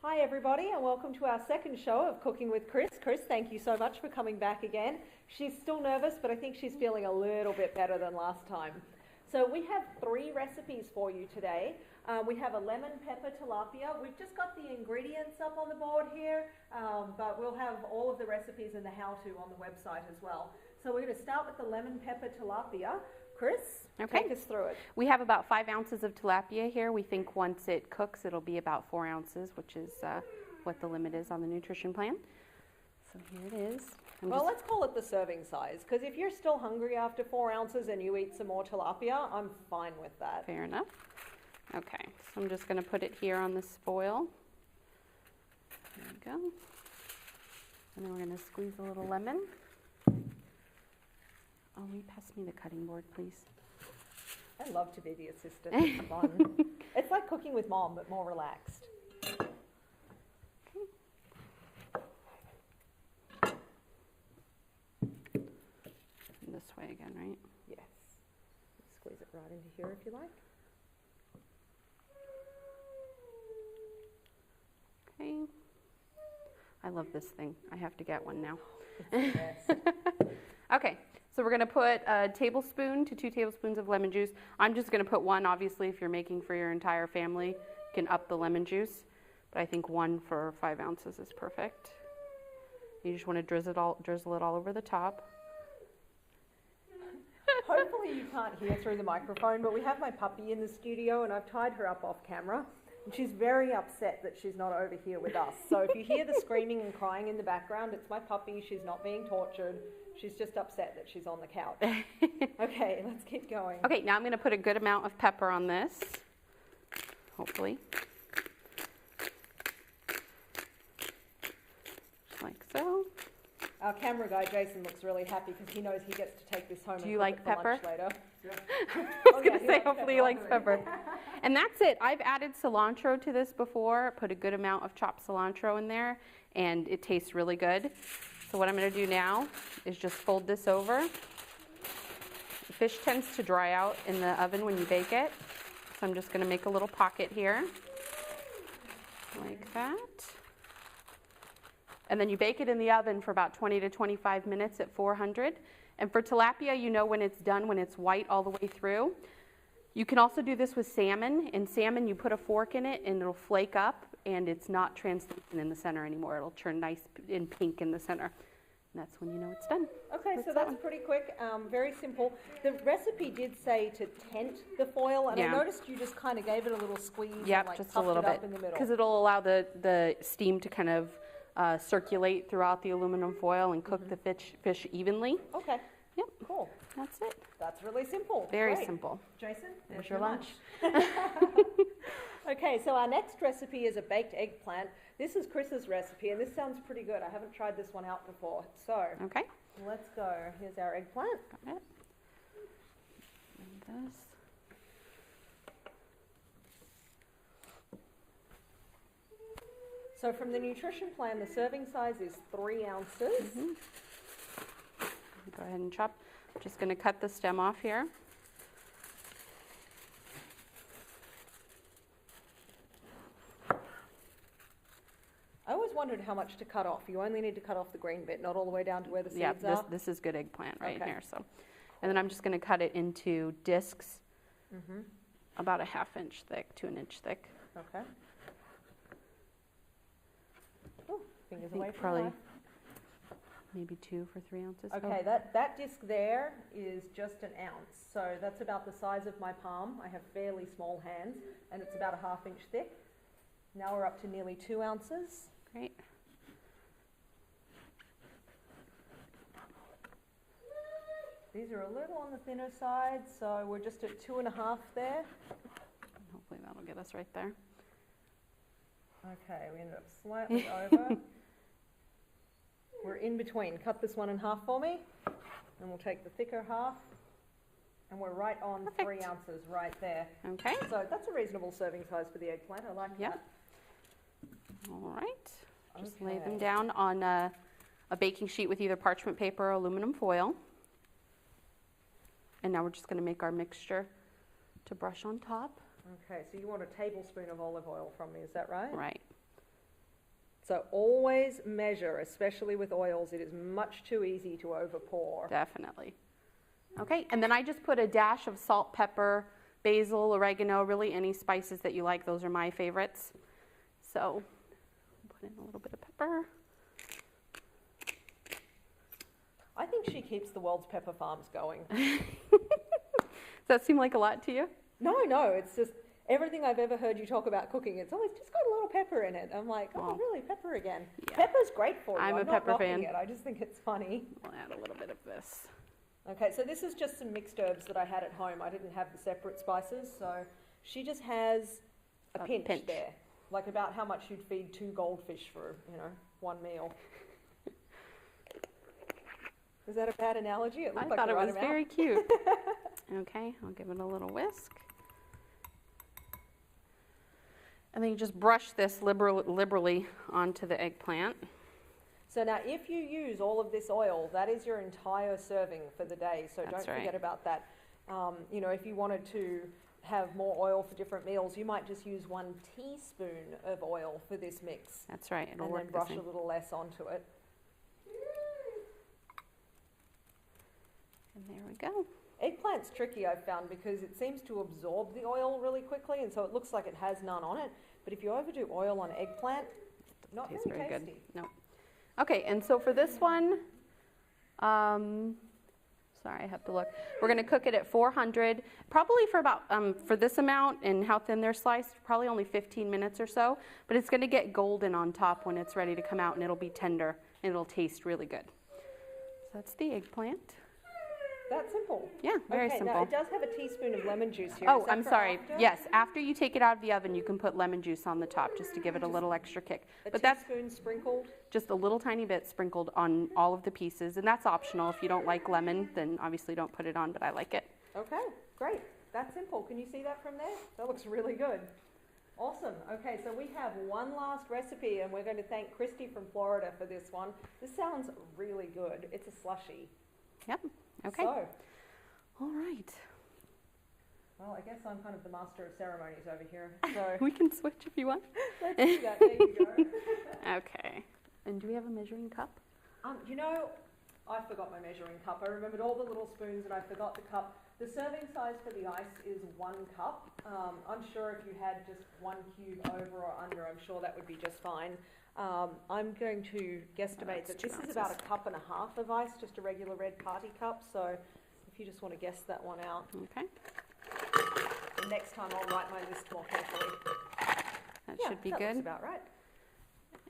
Hi everybody, and welcome to our second show of Cooking with Chris. Chris, thank you so much for coming back again. She's still nervous, but I think she's feeling a little bit better than last time. So we have 3 recipes for you today. We have a lemon pepper tilapia. We've just got the ingredients up on the board here, but we'll have all of the recipes and the how-to on the website as well. So we're going to start with the lemon pepper tilapia. Chris, take us through it. We have about 5 ounces of tilapia here. We think once it cooks, it'll be about 4 ounces, which is what the limit is on the nutrition plan. So here it is. Let's call it the serving size, because if you're still hungry after 4 ounces and you eat some more tilapia, I'm fine with that. Fair enough. Okay, so I'm just going to put it here on this foil. There we go. And then we're going to squeeze a little lemon. Oh, will you pass me the cutting board, please? I love to be the assistant. It's fun. It's like cooking with mom, but more relaxed. This way again, right? Yes. Squeeze it right into here if you like. Okay. I love this thing. I have to get one now. It's the best. Okay, so we're going to put a tablespoon to 2 tablespoons of lemon juice. I'm just going to put 1. Obviously, if you're making for your entire family, you can up the lemon juice. But I think 1 for 5 ounces is perfect. You just want to drizzle it all over the top. Hopefully you can't hear through the microphone, but we have my puppy in the studio and I've tied her up off camera. And she's very upset that she's not over here with us. So if you hear the screaming and crying in the background, it's my puppy. She's not being tortured. She's just upset that she's on the couch. Okay, let's keep going. Okay, now I'm going to put a good amount of pepper on this, hopefully. Just like so. Our camera guy, Jason, looks really happy because he knows he gets to take this home. Do you like pepper? Later. Yeah. I was going to say, hopefully he likes pepper. And that's it. I've added cilantro to this before, put a good amount of chopped cilantro in there, and it tastes really good. So what I'm going to do now is just fold this over. The fish tends to dry out in the oven when you bake it. So I'm just going to make a little pocket here, like that. And then you bake it in the oven for about 20 to 25 minutes at 400. And for tilapia, you know when it's done, when it's white all the way through. You can also do this with salmon. In salmon, you put a fork in it and it'll flake up and it's not translucent in the center anymore. It'll turn nice and pink in the center. And that's when you know it's done. Okay, so that's pretty quick, very simple. The recipe did say to tent the foil, and I noticed you just kind of gave it a little squeeze. Yep, and like just a little bit, because it'll allow the steam to kind of circulate throughout the aluminum foil and cook the fish evenly. Okay. Yep. Cool. That's it. That's really simple. Very simple. Jason, there's your lunch. Okay, so our next recipe is a baked eggplant. This is Chris's recipe, and this sounds pretty good. I haven't tried this one out before. So, okay, let's go. Here's our eggplant. Got it. And this. So from the nutrition plan, the serving size is 3 ounces. Go ahead and chop. I'm just going to cut the stem off here. I always wondered how much to cut off. You only need to cut off the green bit, not all the way down to where the seeds are. This is good eggplant right here. So, and then I'm just going to cut it into discs, about a ½ inch thick to 1 inch thick. Okay. Ooh, fingers away from probably life. Maybe 2 for 3 ounces. Okay, that disc there is just 1 ounce. So that's about the size of my palm. I have fairly small hands, and it's about a ½ inch thick. Now we're up to nearly 2 ounces. Great. These are a little on the thinner side, so we're just at 2.5 there. Hopefully that'll get us right there. Okay, we ended up slightly over. We're in between. Cut this one in half for me, and we'll take the thicker half, and we're right on 3 ounces right there. Okay. So that's a reasonable serving size for the eggplant. I like that. All right. Just lay them down on a baking sheet with either parchment paper or aluminum foil. And now we're just going to make our mixture to brush on top. Okay, so you want a tablespoon of olive oil from me, is that right? Right. So always measure, especially with oils. It is much too easy to overpour. Definitely. Okay, and then I just put a dash of salt, pepper, basil, oregano, really any spices that you like. Those are my favorites. So put in a little bit of pepper. I think she keeps the world's pepper farms going. Does that seem like a lot to you? No, it's just everything I've ever heard you talk about cooking, it's always just got a little pepper in it. I'm like, oh, really, pepper again? Yeah. Pepper's great for you. I'm a not pepper knocking fan. it. I just think it's funny. I'll add a little bit of this. Okay, so this is just some mixed herbs that I had at home. I didn't have the separate spices, so she just has a pinch there, like about how much you'd feed 2 goldfish for, one meal. Is that a bad analogy? It looked I like thought the it right was amount. very cute. Okay, I'll give it a little whisk. And then you just brush this liberally onto the eggplant. So now if you use all of this oil, that is your entire serving for the day. So don't forget about that. If you wanted to have more oil for different meals, you might just use 1 teaspoon of oil for this mix. That's right, it'll work and then brush a little less onto it. And there we go. Eggplant's tricky, I've found, because it seems to absorb the oil really quickly, and so it looks like it has none on it. But if you overdo oil on eggplant, not Tastes very very tasty. good. No. Okay, and so for this one, sorry, I have to look. We're going to cook it at 400, probably for about, for this amount and how thin they're sliced, probably only 15 minutes or so. But it's going to get golden on top when it's ready to come out, and it'll be tender, and it'll taste really good. So that's the eggplant. That simple. Yeah, very simple. Now it does have a teaspoon of lemon juice here. Oh, I'm sorry. Yes, after you take it out of the oven, you can put lemon juice on the top just to give it a little extra kick. But that's teaspoon sprinkled? Just a little tiny bit sprinkled on all of the pieces, and that's optional. If you don't like lemon, then obviously don't put it on, but I like it. Okay, great. That's simple. Can you see that from there? That looks really good. Awesome. Okay, so we have one last recipe, and we're going to thank Christy from Florida for this one. This sounds really good. It's a slushy. Yep. Okay. So, all right. Well, I guess I'm kind of the master of ceremonies over here. So we can switch if you want. let's do that. There you go. Okay. And do we have a measuring cup? I forgot my measuring cup. I remembered all the little spoons, and I forgot the cup. The serving size for the ice is 1 cup. I'm sure if you had just 1 cube over or under, I'm sure that would be just fine. I'm going to guesstimate that this is about 1.5 cups of ice, just a regular red party cup. So if you just want to guess that one out. Okay. And next time I'll write my list more carefully. That should be that good. Looks about right.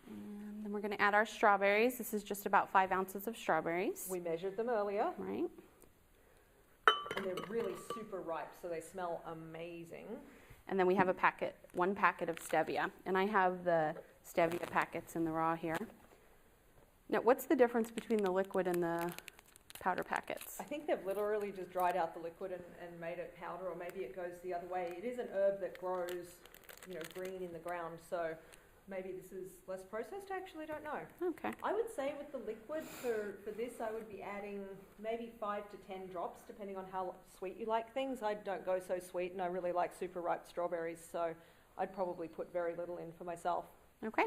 And then we're going to add our strawberries. This is just about 5 ounces of strawberries. We measured them earlier. Right. And they're really super ripe, so they smell amazing. And then we have 1 packet of stevia. And I have the stevia packets in the raw here. Now, what's the difference between the liquid and the powder packets? I think they've literally just dried out the liquid and made it powder, or maybe it goes the other way. It is an herb that grows, green in the ground, so maybe this is less processed. I actually don't know. Okay. I would say with the liquid for this, I would be adding maybe 5 to 10 drops, depending on how sweet you like things. I don't go so sweet, and I really like super ripe strawberries, so I'd probably put very little in for myself. Okay.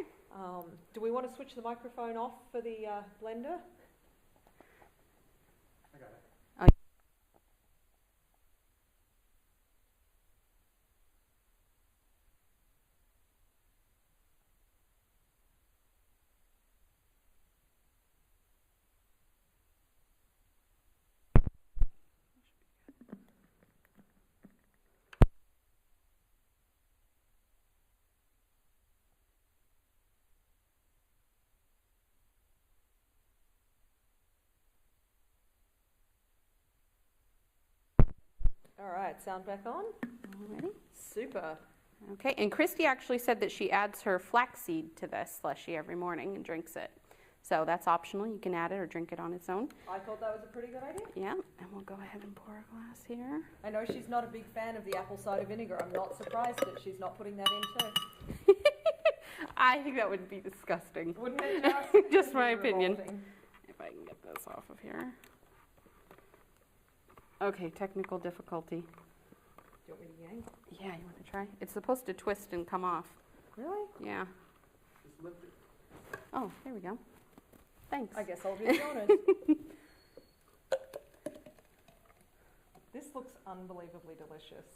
Do we want to switch the microphone off for the blender? I got it. All right, sound back on? Alrighty. Super. Okay, and Christy actually said that she adds her flaxseed to this slushy every morning and drinks it. So that's optional. You can add it or drink it on its own. I thought that was a pretty good idea. Yeah, and we'll go ahead and pour a glass here. I know she's not a big fan of the apple cider vinegar. I'm not surprised that she's not putting that in too. I think that would be disgusting. Wouldn't it Just my opinion. Revolting. If I can get this off of here. Okay, technical difficulty. Do you want me to yank? Yeah, you want to try? It's supposed to twist and come off. Really? Yeah. Just lift it. Oh, there we go. Thanks. I guess I'll do the honors. This looks unbelievably delicious.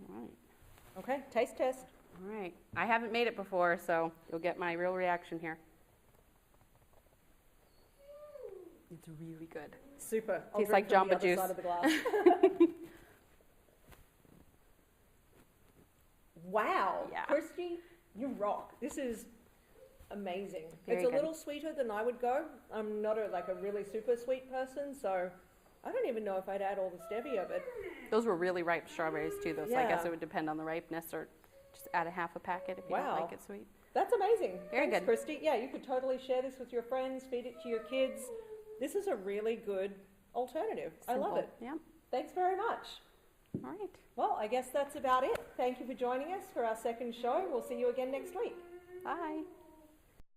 All right. Okay, taste test. All right. I haven't made it before, so you'll get my real reaction here. It's really good. Super. Tastes like Jamba Juice. Side of the glass. Wow. Yeah. Christy, you rock. This is amazing. Very it's a good. little sweeter than I would go. I'm not a really super sweet person, so I don't even know if I'd add all the stevia, but Those were really ripe strawberries too, though, so I guess Yeah. it would depend on the ripeness, or just add a half a packet if you Wow. don't like it sweet. that's amazing. Very Thanks, good. Christy. Yeah, you could totally share this with your friends, feed it to your kids. This is a really good alternative. I love it. Yeah. Thanks very much. All right. Well, I guess that's about it. Thank you for joining us for our second show. We'll see you again next week. Bye.